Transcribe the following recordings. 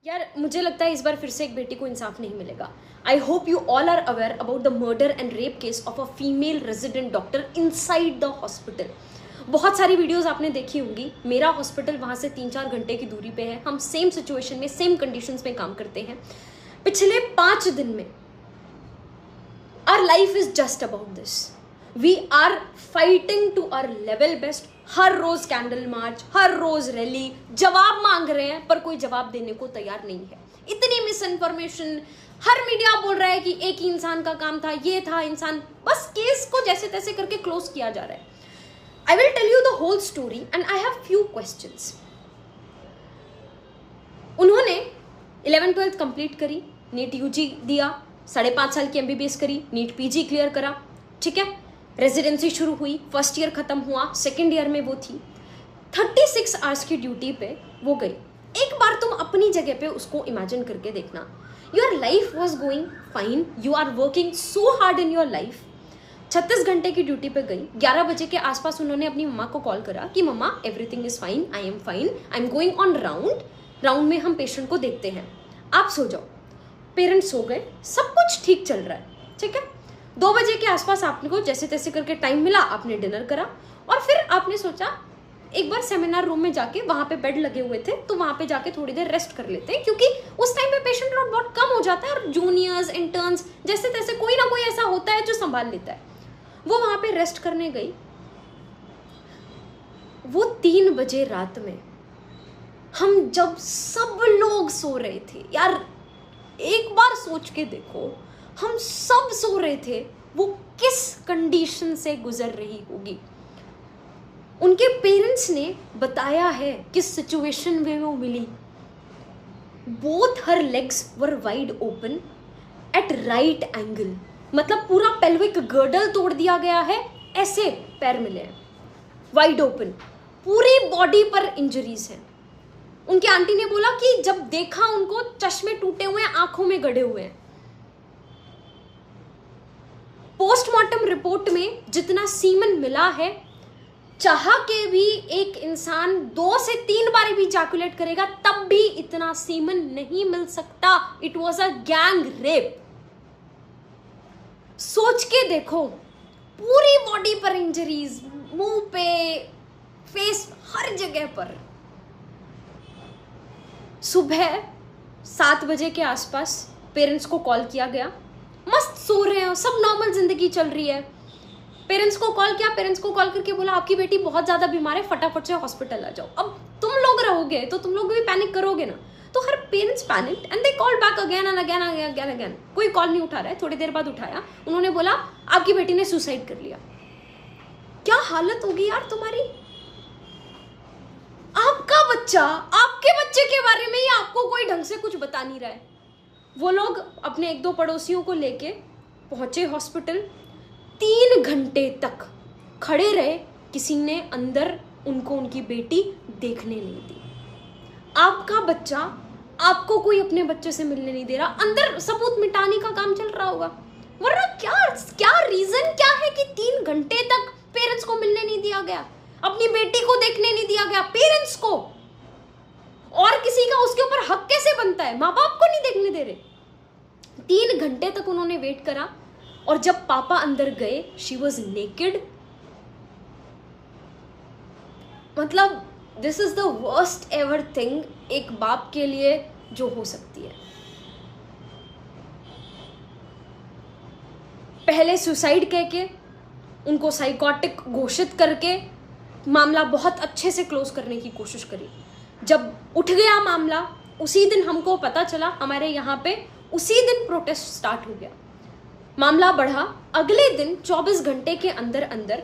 यार मुझे लगता है इस बार फिर से एक बेटी को इंसाफ नहीं मिलेगा। I hope you all are aware about the murder and rape case of a female resident doctor inside the hospital. बहुत सारी वीडियोस आपने देखी होंगी। मेरा हॉस्पिटल वहाँ से 3-4 घंटे की दूरी पे है। हम सेम सिचुएशन में सेम कंडीशंस में काम करते हैं। पिछले 5 दिन में our life is just about this. We are fighting to our level best. हर रोज कैंडल मार्च, हर रोज रैली, जवाब मांग रहे हैं पर कोई जवाब देने को तैयार नहीं है। इतनी मिस इन्फॉर्मेशन, हर मीडिया बोल रहा है कि एक ही इंसान का काम था, ये था इंसान, बस केस को जैसे तैसे करके क्लोज किया जा रहा है। I will tell you the whole story and I have few questions. उन्होंने 11th-12th कंप्लीट करी, नीट यूजी दिया, 5.5 साल की MBBS करी, नीट PG क्लियर करा, ठीक है। रेजिडेंसी शुरू हुई, फर्स्ट ईयर खत्म हुआ, सेकेंड ईयर में वो थी। 36 आवर्स की ड्यूटी पे वो गई। एक बार तुम अपनी जगह पे उसको इमेजिन करके देखना। Your life was going fine, you are working so hard in your life. 36 घंटे की ड्यूटी पे गई। 11 बजे के आसपास उन्होंने अपनी मम्मा को कॉल करा कि mamma everything is fine, I am fine, I am going on round में हम पेशेंट को देखते हैं, आप सो जाओ। पेरेंट्स सो गए, सब कुछ ठीक चल रहा है, ठीक है। 2 बजे के आसपास आपको जैसे तैसे करके टाइम मिला, आपने डिनर करा और फिर आपने सोचा एक बार सेमिनार रूम में जाके, वहाँ पे बेड लगे हुए थे तो वहाँ पे जाके थोड़ी देर रेस्ट कर लेते हैं, क्योंकि उस टाइम पे पेशेंट लोड बहुत कम हो जाता है और जूनियर्स, इंटर्न्स जैसे तैसे कोई ना कोई ऐसा होता है जो संभाल लेता है। वो वहाँ पे रेस्ट करने गई। वो 3 बजे रात में, हम जब सब लोग सो रहे थे, यार एक बार सोच के देखो, हम सब सो रहे थे, वो किस कंडीशन से गुजर रही होगी। उनके पेरेंट्स ने बताया है किस सिचुएशन में वो मिली। Both her legs were wide open at right angle, मतलब पूरा पेल्विक गर्डल तोड़ दिया गया है, ऐसे पैर मिले हैं वाइड ओपन, पूरी बॉडी पर इंजरीज हैं। उनकी आंटी ने बोला कि जब देखा उनको, चश्मे टूटे हुए हैं, आंखों में गड़े हुए हैं। पोस्टमार्टम रिपोर्ट में जितना सीमन मिला है, चाह के भी एक इंसान 2 से 3 बार भी इजैकुलेट करेगा तब भी इतना सीमन नहीं मिल सकता। It was a gang rape. सोच के देखो, पूरी बॉडी पर इंजरीज, मुंह पे, फेस, हर जगह पर। सुबह 7 बजे के आसपास पेरेंट्स को कॉल किया गया। मस्त सो रहे हैं, सब नॉर्मल जिंदगी चल रही है। पेरेंट्स को कॉल किया, पेरेंट्स को कॉल करके बोला आपकी बेटी बहुत ज़्यादा बीमार है, फटाफट से हॉस्पिटल आ जाओ। अब तुम लोग रहोगे तो तुम लोग भी पैनिक करोगे ना, तो her parents panicked and they called back again and again again again. कोई कॉल नहीं उठा रहा है। थोड़ी देर बाद उठाया, उन्होंने बोला आपकी बेटी ने सुसाइड कर लिया। क्या हालत होगी यार तुम्हारी। आपका बच्चा, आपके बच्चे के बारे में ही आपको कोई ढंग से कुछ बता नहीं रहा है। वो लोग अपने 1-2 पड़ोसियों को लेके पहुंचे हॉस्पिटल। 3 घंटे तक खड़े रहे, किसी ने अंदर उनको उनकी बेटी देखने नहीं दी। आपका बच्चा, आपको कोई अपने बच्चे से मिलने नहीं दे रहा, अंदर सबूत मिटाने का काम चल रहा होगा। वरना क्या रीजन क्या है कि 3 घंटे तक पेरेंट्स को मिलने नहीं दिया गया, अपनी बेटी को देखने नहीं दिया गया। पेरेंट्स को और किसी का उसके ऊपर हक कैसे बनता है? माँ बाप को नहीं देखने दे रहे। 3 घंटे तक उन्होंने वेट करा और जब पापा अंदर गए, शी वॉज नेकेड। मतलब this is the worst ever thing एक बाप के लिए जो हो सकती है। पहले सुसाइड कह के, उनको साइकोटिक घोषित करके मामला बहुत अच्छे से क्लोज करने की कोशिश करी। जब उठ गया मामला, उसी दिन हमको पता चला, हमारे यहाँ पे उसी दिन प्रोटेस्ट स्टार्ट हो गया। मामला बढ़ा। अगले दिन 24 घंटे के अंदर अंदर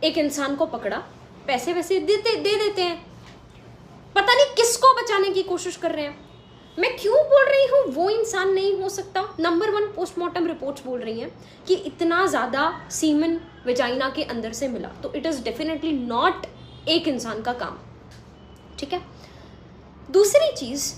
एक इंसान को पकड़ा। पैसे वैसे दे देते हैं, पता नहीं किसको बचाने की कोशिश कर रहे हैं। मैं क्यों बोल रही हूँ वो इंसान नहीं हो सकता? नंबर 1 पोस्टमार्टम रिपोर्ट्स बोल रही हैं कि इतना ज़्यादा सीमन वेजाइना के अंदर से मिला, तो इट इज़ डेफिनेटली नॉट एक इंसान का काम, ठीक है। दूसरी चीज़,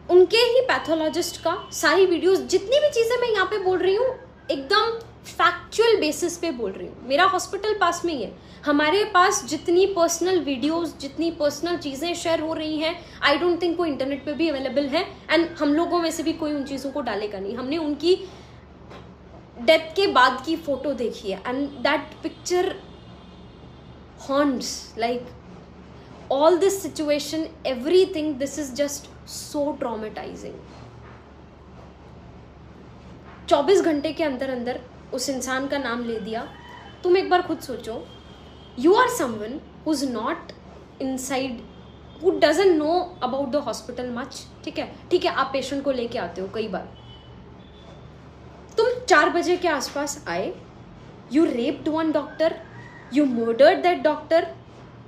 उनके ही पैथोलॉजिस्ट का सारी वीडियोस, जितनी भी चीज़ें मैं यहाँ पे बोल रही हूँ, एकदम फैक्चुअल बेसिस पे बोल रही हूँ, मेरा हॉस्पिटल पास में ही है, हमारे पास जितनी पर्सनल वीडियोस, जितनी पर्सनल चीज़ें शेयर हो रही हैं, आई डोंट थिंक वो इंटरनेट पे भी अवेलेबल है, एंड हम लोगों में से भी कोई उन चीज़ों को डालेगा नहीं। हमने उनकी डेथ के बाद की फोटो देखी है, and that picture haunts like all this situation, everything, this is just so traumatizing. 24 घंटे के अंदर अंदर उस इंसान का नाम ले दिया। तुम एक बार खुद सोचो, you are someone who's not inside, who doesn't know about the hospital much. ठीक है, आप पेशेंट को लेके आते हो कई बार, तुम 4 बजे के आसपास आए, you raped one doctor, you murdered that doctor,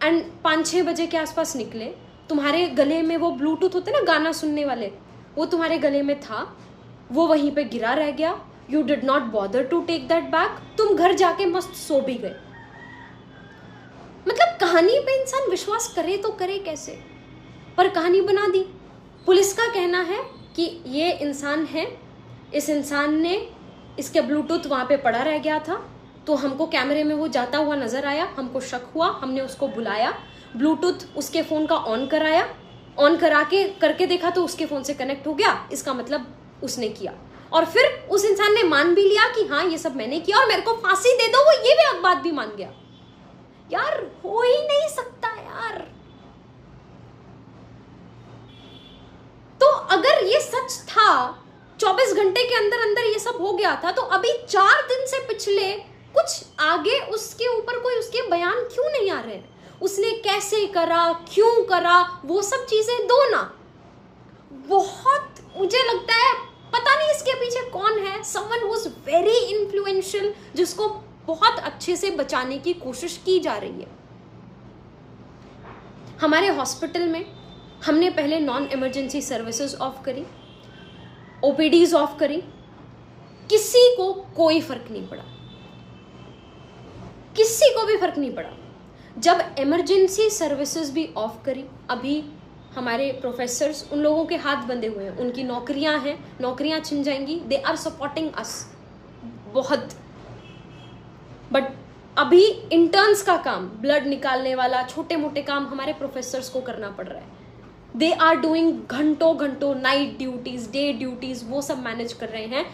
and 5-6 बजे के आसपास निकले, तुम्हारे गले में वो ब्लूटूथ होते ना गाना सुनने वाले, वो तुम्हारे गले में था, वो वहीं पे गिरा रह गया, you did not bother to take that back, तुम घर जाके मस्त सो भी गए। मतलब कहानी पे इंसान विश्वास करे तो करे कैसे, पर कहानी बना दी। पुलिस का कहना है कि ये इंसान है, इस इंसान ने, इसके ब्लूटूथ वहाँ पे पड़ा रह गया था, तो हमको कैमरे में वो जाता हुआ नजर आया, हमको शक हुआ, हमने उसको बुलाया, ब्लूटूथ उसके फ़ोन का ऑन कराया, ऑन करा के करके देखा तो उसके फ़ोन से कनेक्ट हो गया, इसका मतलब उसने किया। और फिर उस इंसान ने मान भी लिया कि हाँ ये सब मैंने किया और मेरे को फांसी दे दो, वो ये भी बात भी मान गया। यार हो ही नहीं सकता यार। तो अगर ये सच था, 24 घंटे के अंदर अंदर ये सब हो गया था, तो अभी 4 दिन से पिछले कुछ आगे उसके ऊपर कोई उसके बयान क्यों नहीं आ रहे हैं? उसने कैसे करा, क्यों करा, वो सब चीजें दो ना। बहुत मुझे लगता है पता नहीं इसके पीछे कौन है, someone who is very influential, जिसको बहुत अच्छे से बचाने की कोशिश की जा रही है। हमारे हॉस्पिटल में हमने पहले नॉन इमरजेंसी सर्विसेज ऑफ करी, ओपीडीज ऑफ करी, किसी को कोई फर्क नहीं पड़ा, किसी को भी फर्क नहीं पड़ा। जब इमरजेंसी सर्विसेज भी ऑफ करी, अभी हमारे प्रोफेसर्स, उन लोगों के हाथ बंधे हुए हैं, उनकी नौकरियां हैं, नौकरियां छिन जाएंगी, दे आर सपोर्टिंग अस बहुत, बट अभी इंटर्न्स का काम, ब्लड निकालने वाला छोटे मोटे काम हमारे प्रोफेसर्स को करना पड़ रहा है। दे आर डूइंग घंटों घंटों नाइट ड्यूटीज, डे ड्यूटीज, वो सब मैनेज कर रहे हैं।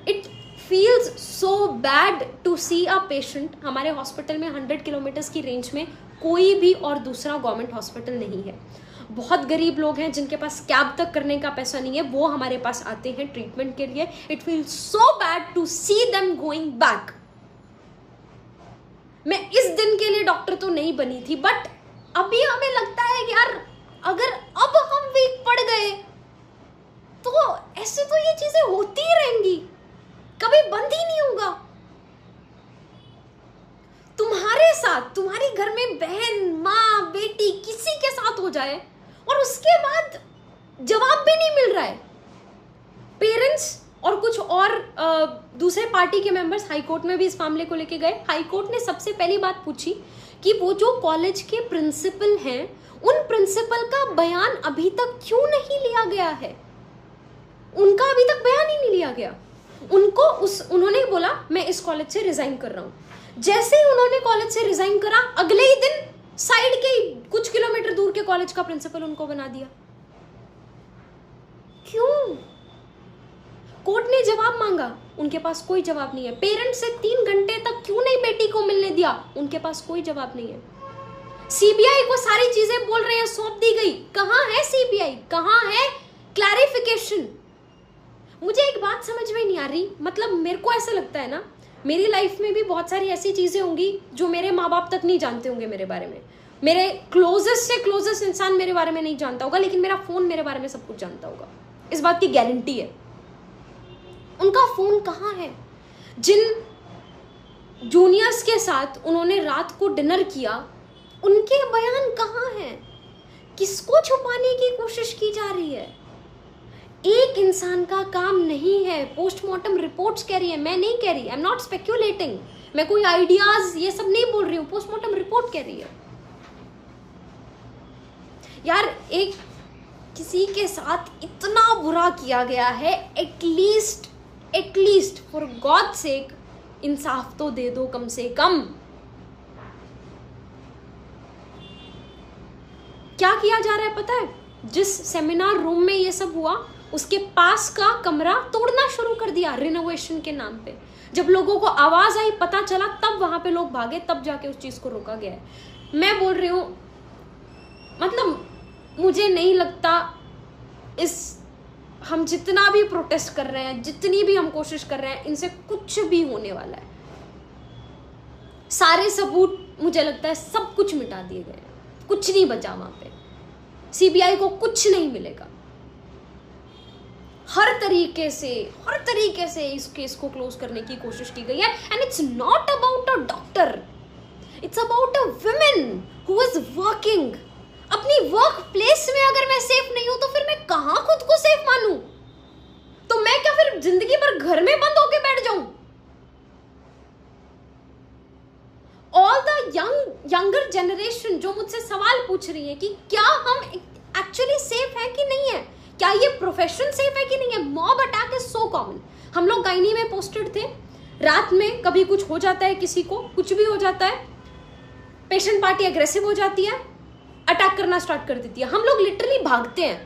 It feels so bad to see a patient। हमारे हॉस्पिटल में 100 किलोमीटर्स की रेंज में कोई भी और दूसरा गवर्नमेंट हॉस्पिटल नहीं है। बहुत गरीब लोग हैं जिनके पास कैब तक करने का पैसा नहीं है, वो हमारे पास आते हैं ट्रीटमेंट के लिए। It feels so bad to see them going back. मैं इस दिन के लिए डॉक्टर तो नहीं बनी थी, बट अभी हमें लगता है कि यार अगर अब हम वीक पड़ गए तो ऐसे तो ये चीजें होती ही रहेंगी, कभी बंद ही नहीं होगा। तुम्हारे साथ, तुम्हारी घर में बहन, माँ, बेटी, किसी के साथ हो जाए और उसके बाद जवाब भी नहीं मिल रहा है। पेरेंट्स और कुछ और दूसरे पार्टी के मेंबर्स हाई कोर्ट में भी इस मामले को लेके गए। हाई कोर्ट ने सबसे पहली बात पूछी कि वो जो कॉलेज के प्रिंसिपल हैं, उन प्रिंसिपल का बयान अभी तक क्यों नहीं लिया गया है। उनका अभी तक बयान ही नहीं लिया गया। उन्होंने बोला मैं इस कॉलेज से रिजाइन कर रहा हूं। जैसे ही उन्होंने कॉलेज से रिजाइन करा, अगले ही दिन साइड के कुछ किलोमीटर दूर के कॉलेज का प्रिंसिपल उनको बना दिया। क्यों? कोर्ट ने जवाब मांगा, उनके पास कोई जवाब नहीं है। पेरेंट्स से 3 घंटे तक क्यों नहीं बेटी को मिलने दिया, उनके पास कोई जवाब नहीं है। सीबीआई को सारी चीजें बोल रहे हैं सौंप दी गई, कहां है सीबीआई, कहां है क्लैरिफिकेशन? मुझे एक बात समझ में नहीं आ रही, मतलब मेरे को ऐसा लगता है ना, मेरी लाइफ में भी बहुत सारी ऐसी चीजें होंगी जो मेरे माँ बाप तक नहीं जानते होंगे मेरे बारे में, मेरे क्लोजेस्ट से क्लोजेस्ट इंसान मेरे बारे में नहीं जानता होगा, लेकिन मेरा फोन मेरे बारे में सब कुछ जानता होगा, इस बात की गारंटी है। उनका फोन कहाँ है? जिन जूनियर्स के साथ उन्होंने रात को डिनर किया, उनके बयान कहाँ हैं? किसको छुपाने की कोशिश की जा रही है? एक इंसान का काम नहीं है। पोस्टमार्टम रिपोर्ट्स कह रही है, मैं नहीं कह रही, आई एम नॉट स्पेक्यूलेटिंग, मैं कोई आइडियाज ये सब नहीं बोल रही हूँ, पोस्टमार्टम रिपोर्ट कह रही है। यार एक किसी के साथ इतना बुरा किया गया है, एटलीस्ट फॉर गॉड सेक इंसाफ तो दे दो कम से कम। क्या किया जा रहा है पता है? जिस सेमिनार रूम में ये सब हुआ उसके पास का कमरा तोड़ना शुरू कर दिया रिनोवेशन के नाम पे। जब लोगों को आवाज आई, पता चला, तब वहां पे लोग भागे, तब जाके उस चीज को रोका गया है। मैं बोल रही हूं, मतलब मुझे नहीं लगता हम जितना भी प्रोटेस्ट कर रहे हैं, जितनी भी हम कोशिश कर रहे हैं, इनसे कुछ भी होने वाला है। सारे सबूत मुझे लगता है सब कुछ मिटा दिए गए हैं, कुछ नहीं बचा वहां पे। सीबीआई को कुछ नहीं मिलेगा। हर तरीके से इस केस को क्लोज करने की कोशिश की गई है। And it's not about a doctor, it's about a women who is working. अपनी वर्क प्लेस में अगर मैं सेफ नहीं हूं तो फिर मैं कहां खुद को सेफ मानूं? तो मैं क्या फिर जिंदगी भर घर में बंद होके बैठ जाऊं? ऑल द यंगर जनरेशन जो मुझसे सवाल पूछ रही है कि क्या हम एक्चुअली सेफ है कि नहीं है, क्या ये प्रोफेशन सेफ है कि नहीं है। Mob attack is so common. हम लोग गायनी में पोस्टेड थे, रात में कभी कुछ हो जाता है, किसी को कुछ भी हो जाता है, पेशेंट पार्टी एग्रेसिव हो जाती है, अटैक करना स्टार्ट कर देती है, हम लोग लिटरली भागते हैं।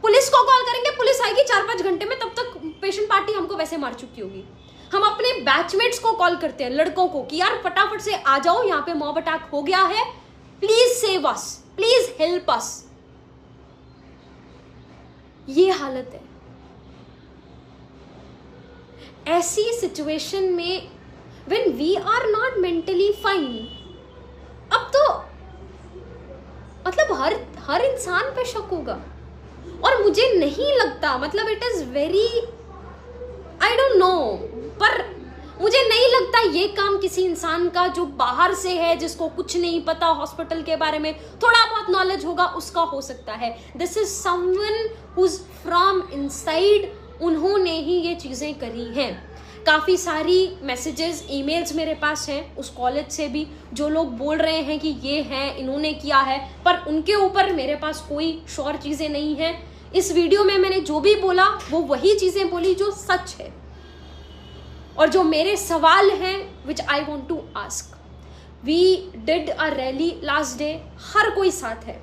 पुलिस को कॉल करेंगे, पुलिस आएगी 4-5 घंटे में, तब तक पेशेंट पार्टी हमको वैसे मार चुकी होगी। हम अपने बैचमेट्स को कॉल करते हैं, लड़कों को, कि यार फटाफट से आ जाओ, यहाँ पे मॉब अटैक हो गया है, please save us, please help us. ये हालत है। ऐसी सिचुएशन में when we are not mentally fine, अब तो मतलब हर इंसान पे शक होगा। और मुझे नहीं लगता, मतलब it is very, I don't know, पर मुझे नहीं लगता ये काम किसी इंसान का जो बाहर से है, जिसको कुछ नहीं पता हॉस्पिटल के बारे में, थोड़ा बहुत नॉलेज होगा, उसका हो सकता है। This is someone who is from inside, उन्होंने ही ये चीजें करी हैं। काफ़ी सारी मैसेजेस, ईमेल्स मेरे पास हैं उस कॉलेज से भी, जो लोग बोल रहे हैं कि ये हैं, इन्होंने किया है, पर उनके ऊपर मेरे पास कोई श्योर चीज़ें नहीं हैं। इस वीडियो में मैंने जो भी बोला वो वही चीज़ें बोली जो सच है, और जो मेरे सवाल हैं which I want to ask. We did a rally last day, हर कोई साथ है,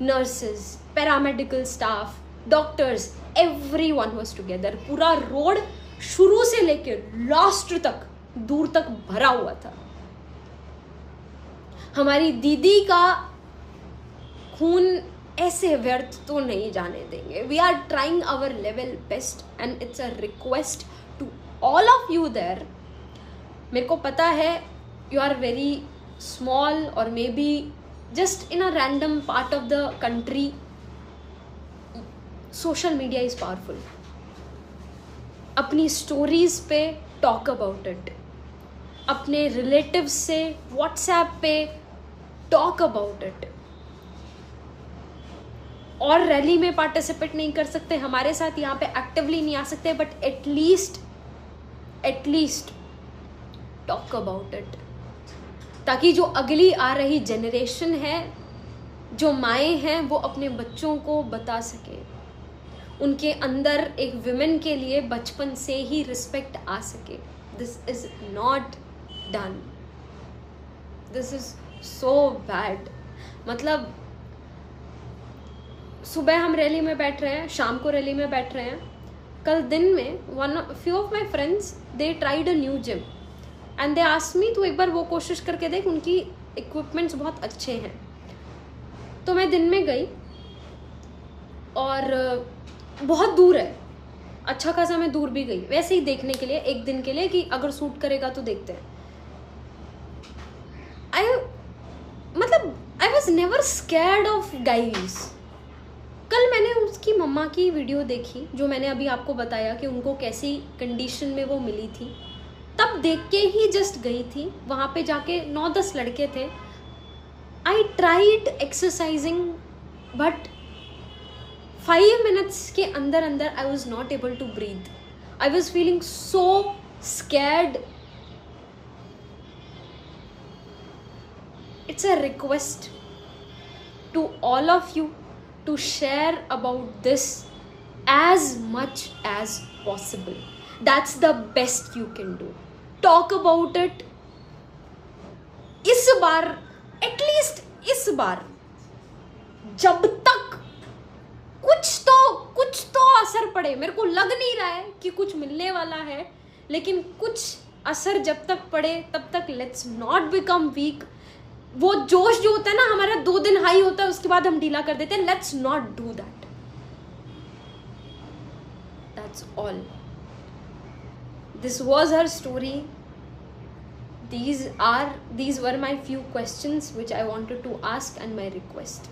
nurses, paramedical staff, doctors, everyone was together. पूरा रोड शुरू से लेकर लास्ट तक, दूर तक भरा हुआ था। हमारी दीदी का खून ऐसे व्यर्थ तो नहीं जाने देंगे। We are trying our level best and it's a request to all of you there. मेरे को पता है यू आर वेरी स्मॉल और maybe just in a random part of the country. Social media is powerful. अपनी stories पे talk about it, अपने relatives से WhatsApp पे टॉक अबाउट इट। और रैली में पार्टिसिपेट नहीं कर सकते, हमारे साथ यहाँ पे एक्टिवली नहीं आ सकते, but at least talk about it, ताकि जो अगली आ रही जनरेशन है, जो माएँ हैं, वो अपने बच्चों को बता सके, उनके अंदर एक विमेन के लिए बचपन से ही रिस्पेक्ट आ सके। This is not done, this is so bad. मतलब सुबह हम रैली में बैठ रहे हैं, शाम को रैली में बैठ रहे हैं। कल दिन में few of my friends they tried a new gym and they asked me, तो एक बार वो कोशिश करके देख, उनकी इक्विपमेंट्स बहुत अच्छे हैं। तो मैं दिन में गई और बहुत दूर है, अच्छा खासा मैं दूर भी गई, वैसे ही देखने के लिए, एक दिन के लिए, कि अगर सूट करेगा तो देखते हैं। I was never scared of guys. कल मैंने उसकी मम्मा की वीडियो देखी, जो मैंने अभी आपको बताया कि उनको कैसी कंडीशन में वो मिली थी, तब देख के ही जस्ट गई थी। वहाँ पे जाके 9-10 लड़के थे। I tried exercising but 5 minutes के अंदर अंदर I was not able to breathe. I was feeling so scared. It's a request to all of you to share about this as much as possible. That's the best you can do. Talk about it. इस बार, at least इस बार, जब तक कुछ तो असर पड़े, मेरे को लग नहीं रहा है कि कुछ मिलने वाला है, लेकिन कुछ असर जब तक पड़े तब तक लेट्स नॉट बिकम वीक। वो जोश जो होता है ना हमारा 2 दिन हाई होता है, उसके बाद हम ढीला कर देते हैं। Let's not do that. That's all. This was her story. These were my few questions which I wanted to ask, and my request.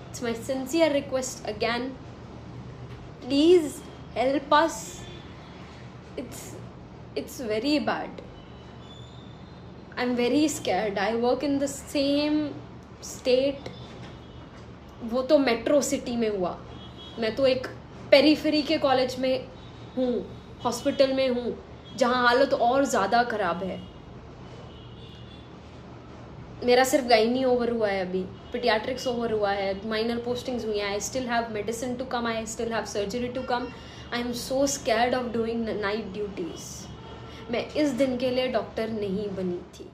It's my sincere request again. Please help us. It's very bad. I'm very scared. I work in the same state. वो तो metro city में हुआ, मैं तो एक periphery के college में हूँ, हॉस्पिटल में हूँ, जहाँ हालत और ज़्यादा ख़राब है। मेरा सिर्फ गाइनी ओवर हुआ है, अभी पीडियाट्रिक्स ओवर हुआ है, माइनर पोस्टिंग्स हुई हैं। I still have medicine to come, I still have surgery to come. I am so scared of doing night duties. मैं इस दिन के लिए डॉक्टर नहीं बनी थी।